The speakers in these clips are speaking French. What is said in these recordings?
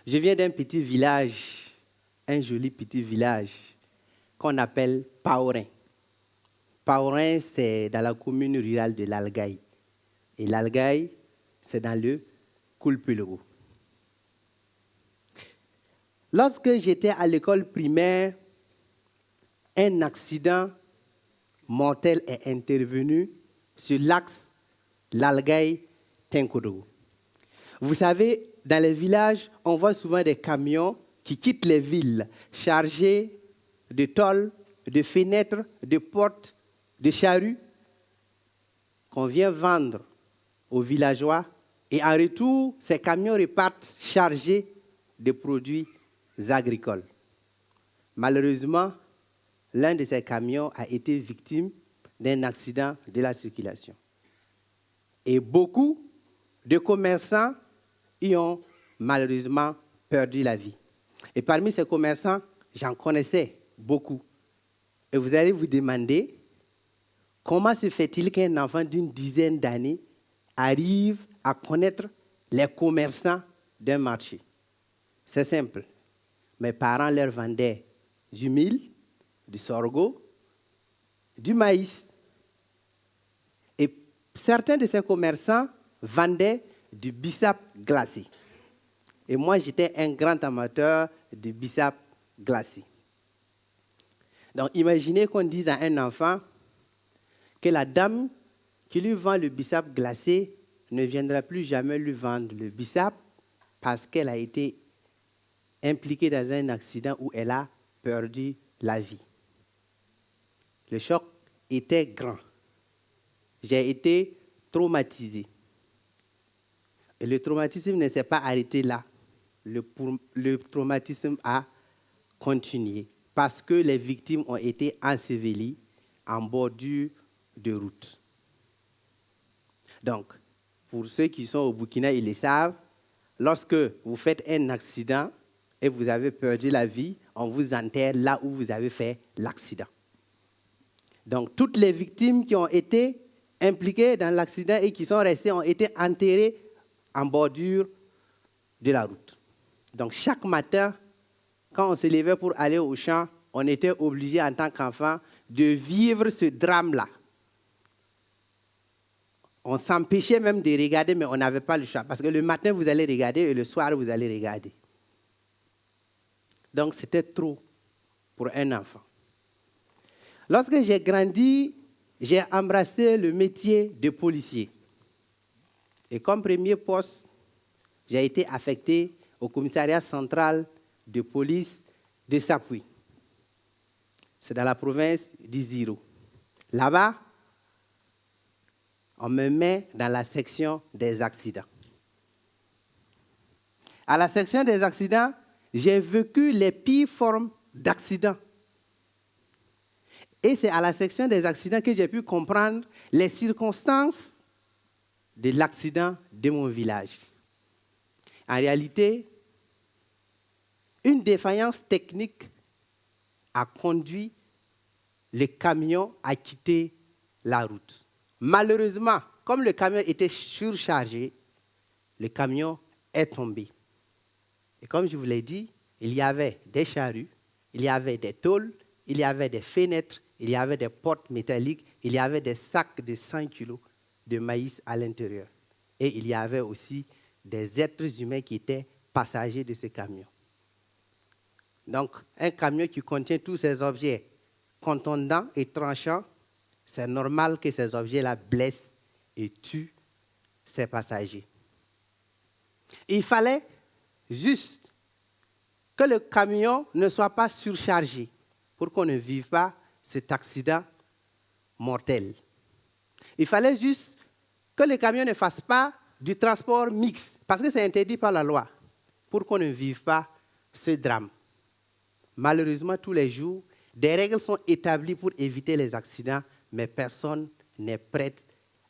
Je viens d'un petit village, un joli petit village qu'on appelle Paorin. Paorin, c'est dans la commune rurale de l'Algaï. Et l'Algaï, c'est dans le Koulpeulou. Lorsque j'étais à l'école primaire, un accident mortel est intervenu sur l'axe l'Algaï-Tinkodougou. Vous savez, dans les villages, on voit souvent des camions qui quittent les villes chargés de tôles, de fenêtres, de portes, de charrues qu'on vient vendre aux villageois. Et en retour, ces camions repartent chargés de produits agricoles. Malheureusement, l'un de ces camions a été victime d'un accident de la circulation. Et beaucoup de commerçants y ont malheureusement perdu la vie. Et parmi ces commerçants, j'en connaissais beaucoup. Et vous allez vous demander, comment se fait-il qu'un enfant d'une dizaine d'années arrive à connaître les commerçants d'un marché? C'est simple. Mes parents leur vendaient du mil, du sorgho, du maïs. Et certains de ces commerçants vendaient du bissap glacé. Et moi, j'étais un grand amateur de bissap glacé. Donc, imaginez qu'on dise à un enfant que la dame qui lui vend le bissap glacé ne viendra plus jamais lui vendre le bissap parce qu'elle a été impliquée dans un accident où elle a perdu la vie. Le choc était grand. J'ai été traumatisé. Et le traumatisme ne s'est pas arrêté là. Le traumatisme a continué parce que les victimes ont été ensevelies en bordure de route. Donc, pour ceux qui sont au Burkina, ils le savent, lorsque vous faites un accident et vous avez perdu la vie, on vous enterre là où vous avez fait l'accident. Donc, toutes les victimes qui ont été impliquées dans l'accident et qui sont restées ont été enterrées en bordure de la route. Donc, chaque matin, quand on se levait pour aller au champ, on était obligé en tant qu'enfant de vivre ce drame-là. On s'empêchait même de regarder, mais on n'avait pas le choix. Parce que le matin, vous allez regarder et le soir, vous allez regarder. Donc, c'était trop pour un enfant. Lorsque j'ai grandi, j'ai embrassé le métier de policier. Et comme premier poste, j'ai été affecté au commissariat central de police de Sapui. C'est dans la province d'Iziro. Là-bas, on me met dans la section des accidents. À la section des accidents, j'ai vécu les pires formes d'accidents. Et c'est à la section des accidents que j'ai pu comprendre les circonstances de l'accident de mon village. En réalité, une défaillance technique a conduit le camion à quitter la route. Malheureusement, comme le camion était surchargé, le camion est tombé. Et comme je vous l'ai dit, il y avait des charrues, il y avait des tôles, il y avait des fenêtres, il y avait des portes métalliques, il y avait des sacs de 100 kilos de maïs à l'intérieur. Et il y avait aussi des êtres humains qui étaient passagers de ce camion. Donc, un camion qui contient tous ces objets contondants et tranchants, c'est normal que ces objets-là blessent et tuent ses passagers. Il fallait juste que le camion ne soit pas surchargé pour qu'on ne vive pas cet accident mortel. Il fallait juste que le camion ne fasse pas du transport mixte, parce que c'est interdit par la loi, pour qu'on ne vive pas ce drame. Malheureusement, tous les jours, des règles sont établies pour éviter les accidents, mais personne n'est prêt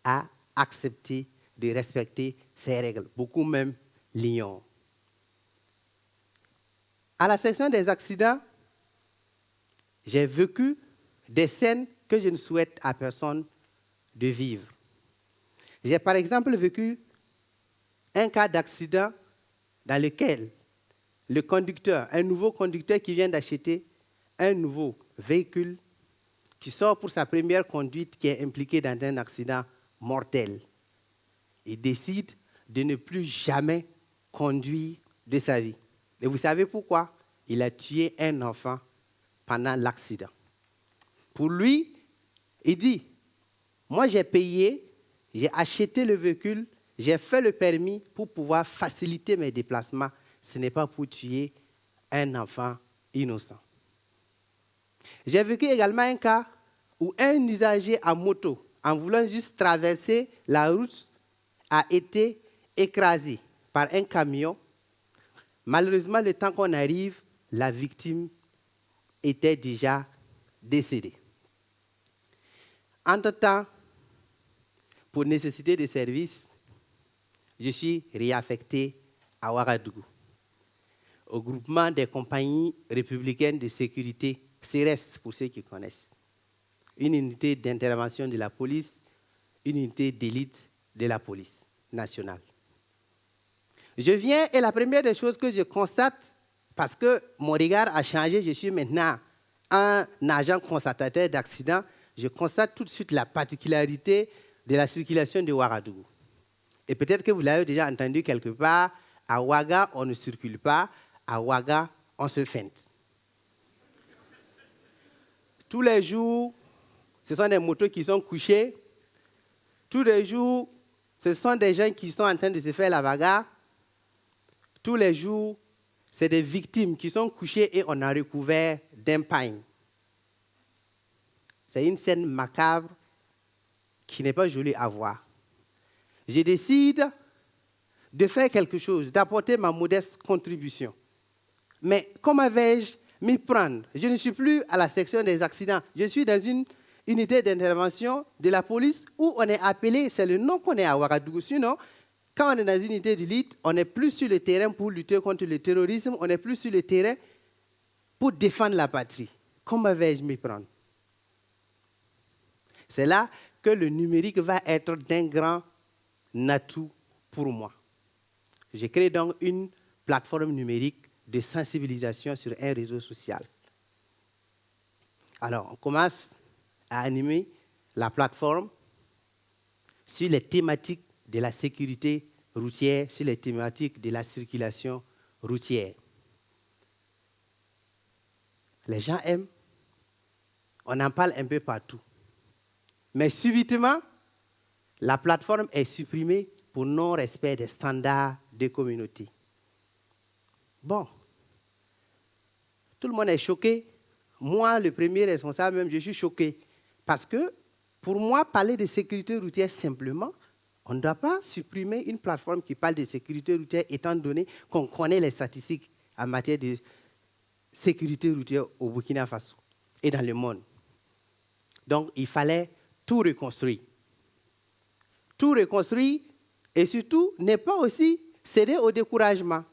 à accepter de respecter ces règles. Beaucoup même l'ignorent. À la section des accidents, j'ai vécu des scènes que je ne souhaite à personne de vivre. J'ai par exemple vécu un cas d'accident dans lequel le conducteur, un nouveau conducteur qui vient d'acheter un nouveau véhicule, qui sort pour sa première conduite, qui est impliqué dans un accident mortel. Il décide de ne plus jamais conduire de sa vie. Et vous savez pourquoi? Il a tué un enfant pendant l'accident. Pour lui, il dit, moi j'ai payé, j'ai acheté le véhicule, j'ai fait le permis pour pouvoir faciliter mes déplacements. Ce n'est pas pour tuer un enfant innocent. J'ai vécu également un cas où un usager à moto, en voulant juste traverser la route, a été écrasé par un camion. Malheureusement, le temps qu'on arrive, la victime était déjà décédée. Entre-temps, pour nécessité de service, je suis réaffecté à Ouagadougou, au groupement des compagnies républicaines de sécurité, CRS pour ceux qui connaissent. Une unité d'intervention de la police, une unité d'élite de la police nationale. Je viens et la première des choses que je constate, parce que mon regard a changé, je suis maintenant un agent constatateur d'accidents, je constate tout de suite la particularité de la circulation de Ouagadougou. Et peut-être que vous l'avez déjà entendu quelque part, à Ouaga, on ne circule pas, à Ouaga, on se feinte. Tous les jours, ce sont des motos qui sont couchées. Tous les jours, ce sont des gens qui sont en train de se faire la bagarre. Tous les jours, c'est des victimes qui sont couchées et on a recouvert d'un pagne. C'est une scène macabre qui n'est pas jolie à voir. Je décide de faire quelque chose, d'apporter ma modeste contribution. Mais comment vais-je m'y prendre? Je ne suis plus à la section des accidents. Je suis dans une unité d'intervention de la police où on est appelé, c'est le nom qu'on est à Ouagadougou. Sinon, quand on est dans une unité d'élite, on n'est plus sur le terrain pour lutter contre le terrorisme, on n'est plus sur le terrain pour défendre la patrie. Comment vais-je m'y prendre? C'est là que le numérique va être d'un grand atout pour moi. J'ai créé donc une plateforme numérique de sensibilisation sur un réseau social. Alors, on commence à animer la plateforme sur les thématiques de la sécurité routière, sur les thématiques de la circulation routière. Les gens aiment, on en parle un peu partout. Mais subitement, la plateforme est supprimée pour non-respect des standards de communauté. Bon, tout le monde est choqué. Moi, le premier responsable, même, je suis choqué. Parce que, pour moi, parler de sécurité routière simplement, on ne doit pas supprimer une plateforme qui parle de sécurité routière, étant donné qu'on connaît les statistiques en matière de sécurité routière au Burkina Faso et dans le monde. Donc, il fallait tout reconstruire. Tout reconstruire et surtout ne pas aussi céder au découragement.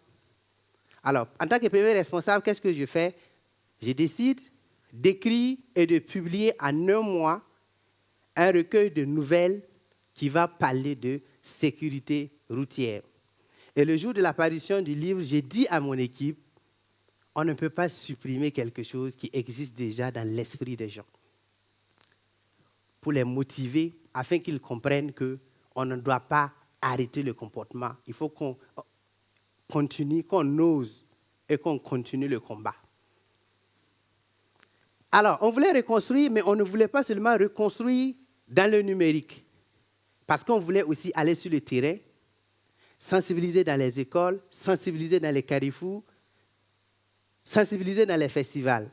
Alors, en tant que premier responsable, qu'est-ce que je fais? Je décide d'écrire et de publier en un mois un recueil de nouvelles qui va parler de sécurité routière. Et le jour de l'apparition du livre, j'ai dit à mon équipe, on ne peut pas supprimer quelque chose qui existe déjà dans l'esprit des gens. Pour les motiver, afin qu'ils comprennent qu'on ne doit pas arrêter le comportement. Il faut qu'on continue, qu'on ose et qu'on continue le combat. Alors, on voulait reconstruire, mais on ne voulait pas seulement reconstruire dans le numérique. Parce qu'on voulait aussi aller sur le terrain, sensibiliser dans les écoles, sensibiliser dans les carrefours, sensibiliser dans les festivals.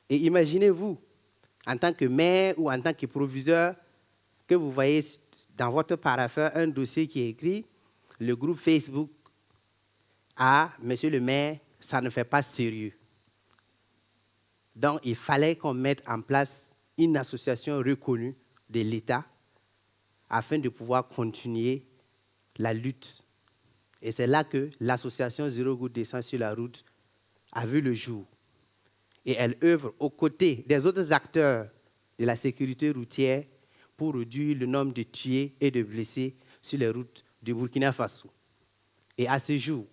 Et imaginez-vous, en tant que maire ou en tant que proviseur, que vous voyez dans votre parapheur un dossier qui est écrit, le groupe Facebook, Monsieur le maire, ça ne fait pas sérieux. Donc, il fallait qu'on mette en place une association reconnue de l'État afin de pouvoir continuer la lutte. Et c'est là que l'association Zéro Goutte de sang sur la route a vu le jour. Et elle œuvre aux côtés des autres acteurs de la sécurité routière pour réduire le nombre de tués et de blessés sur les routes du Burkina Faso. Et à ce jour,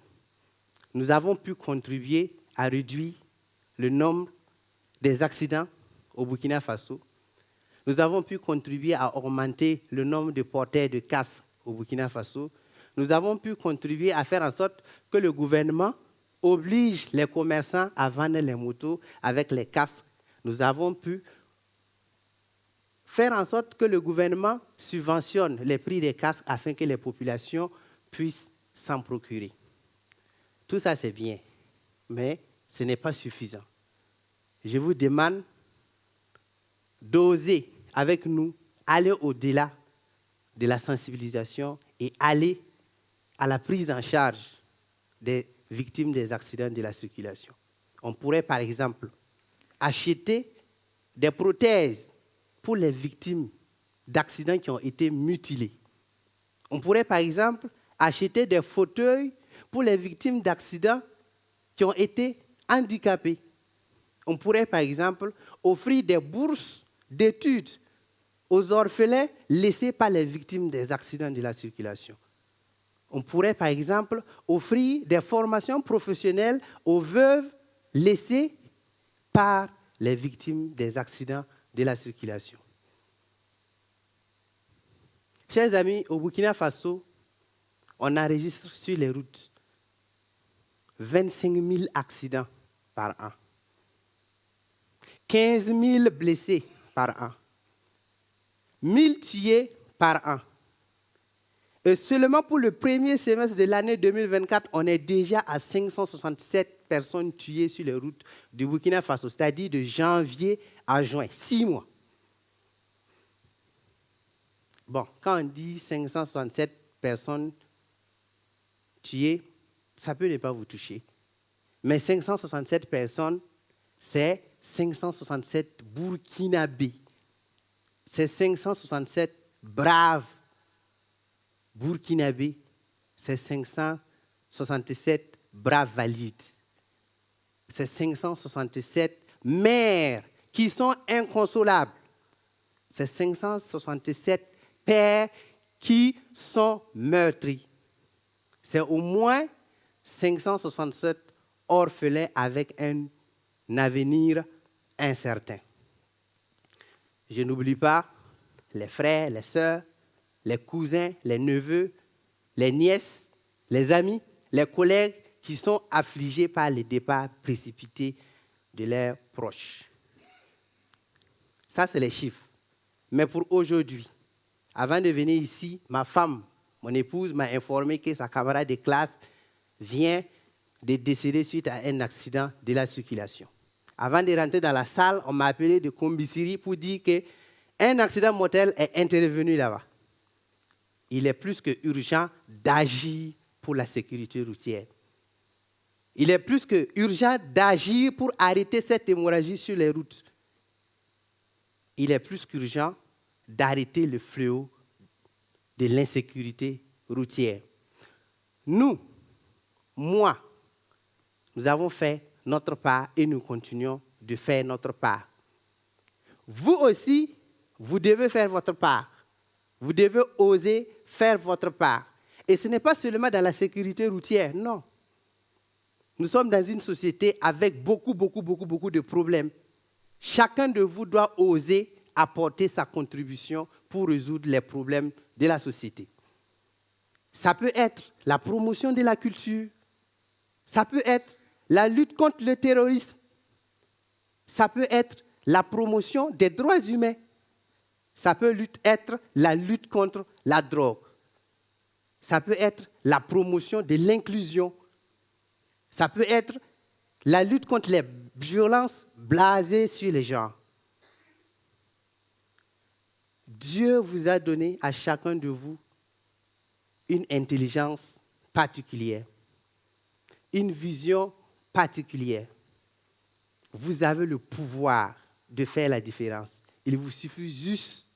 nous avons pu contribuer à réduire le nombre des accidents au Burkina Faso. Nous avons pu contribuer à augmenter le nombre de porteurs de casques au Burkina Faso. Nous avons pu contribuer à faire en sorte que le gouvernement oblige les commerçants à vendre les motos avec les casques. Nous avons pu faire en sorte que le gouvernement subventionne les prix des casques afin que les populations puissent s'en procurer. Tout ça, c'est bien, mais ce n'est pas suffisant. Je vous demande d'oser, avec nous, aller au-delà de la sensibilisation et aller à la prise en charge des victimes des accidents de la circulation. On pourrait, par exemple, acheter des prothèses pour les victimes d'accidents qui ont été mutilés. On pourrait, par exemple, acheter des fauteuils pour les victimes d'accidents qui ont été handicapés. On pourrait, par exemple, offrir des bourses d'études aux orphelins laissés par les victimes des accidents de la circulation. On pourrait, par exemple, offrir des formations professionnelles aux veuves laissées par les victimes des accidents de la circulation. Chers amis, au Burkina Faso, on enregistre sur les routes 25 000 accidents par an, 15 000 blessés par an, 1 000 tués par an. Et seulement pour le premier semestre de l'année 2024, on est déjà à 567 personnes tuées sur les routes du Burkina Faso, c'est-à-dire de janvier à juin, 6 mois. Bon, quand on dit 567 personnes tuées, ça peut ne pas vous toucher. Mais 567 personnes, c'est 567 Burkinabés. C'est 567 braves Burkinabés. C'est 567 braves valides. C'est 567 mères qui sont inconsolables. C'est 567 pères qui sont meurtris. C'est au moins 567 orphelins avec un avenir incertain. Je n'oublie pas les frères, les sœurs, les cousins, les neveux, les nièces, les amis, les collègues qui sont affligés par le départ précipité de leurs proches. Ça, c'est les chiffres. Mais pour aujourd'hui, avant de venir ici, ma femme, mon épouse, m'a informé que sa camarade de classe vient de décéder suite à un accident de la circulation. Avant de rentrer dans la salle, on m'a appelé de Kombisiri pour dire qu'un accident mortel est intervenu là-bas. Il est plus que urgent d'agir pour la sécurité routière. Il est plus que urgent d'agir pour arrêter cette hémorragie sur les routes. Il est plus qu'urgent d'arrêter le fléau de l'insécurité routière. Nous, moi, nous avons fait notre part et nous continuons de faire notre part. Vous aussi, vous devez faire votre part. Vous devez oser faire votre part. Et ce n'est pas seulement dans la sécurité routière, non. Nous sommes dans une société avec beaucoup de problèmes. Chacun de vous doit oser apporter sa contribution pour résoudre les problèmes de la société. Ça peut être la promotion de la culture, ça peut être la lutte contre le terrorisme, ça peut être la promotion des droits humains, ça peut être la lutte contre la drogue, ça peut être la promotion de l'inclusion, ça peut être la lutte contre les violences basées sur les genres. Dieu vous a donné à chacun de vous une intelligence particulière, une vision particulière. Vous avez le pouvoir de faire la différence. Il vous suffit juste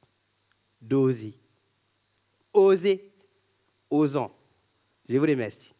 d'oser. Osez, osons. Je vous remercie.